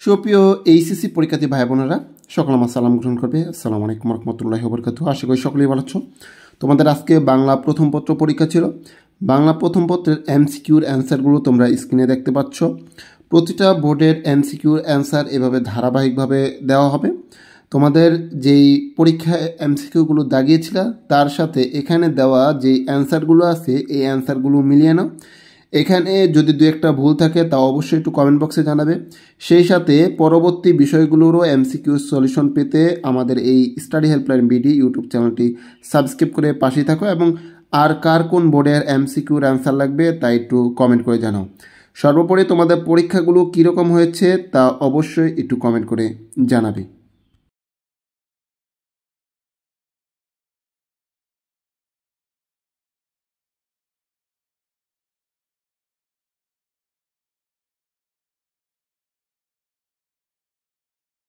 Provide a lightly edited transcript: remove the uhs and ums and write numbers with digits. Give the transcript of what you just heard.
সুপ্রিয় এইচএসসি পরীক্ষার্থী ভাই বোনেরা, সকল আমার সালাম গ্রহণ করবে। আসসালামু আলাইকুম রহমতুল্লাহি ওয়া বারাকাতুহু। আশা করি সকলেই ভালো আছো। তোমাদের আজকে বাংলা প্রথম পত্র পরীক্ষা ছিল। বাংলা প্রথম পত্রের এমসিকিউর অ্যান্সারগুলো তোমরা স্ক্রিনে দেখতে পাচ্ছ। প্রতিটা বোর্ডের এমসিকিউর অ্যান্সার এভাবে ধারাবাহিকভাবে দেওয়া হবে। তোমাদের যেই পরীক্ষায় এমসিকিউগুলো দাগিয়েছিল তার সাথে এখানে দেওয়া যেই অ্যান্সারগুলো আছে এই অ্যান্সারগুলো মিলিয়ে নাও। এখানে যদি দু একটা ভুল থাকে তা অবশ্যই একটু কমেন্ট বক্সে জানাবে। সেই সাথে পরবর্তী বিষয়গুলোরও এমসিকিউ সলিউশন পেতে আমাদের এই স্টাডি হেল্পলাইন বিডি ইউটিউব চ্যানেলটি সাবস্ক্রাইব করে পাশেই থাকো এবং আর কার কোন বোর্ডের এমসিকিউর অ্যান্সার লাগবে তা একটু কমেন্ট করে জানাও। সর্বোপরি তোমাদের পরীক্ষাগুলো কীরকম হয়েছে তা অবশ্যই একটু কমেন্ট করে জানাবে।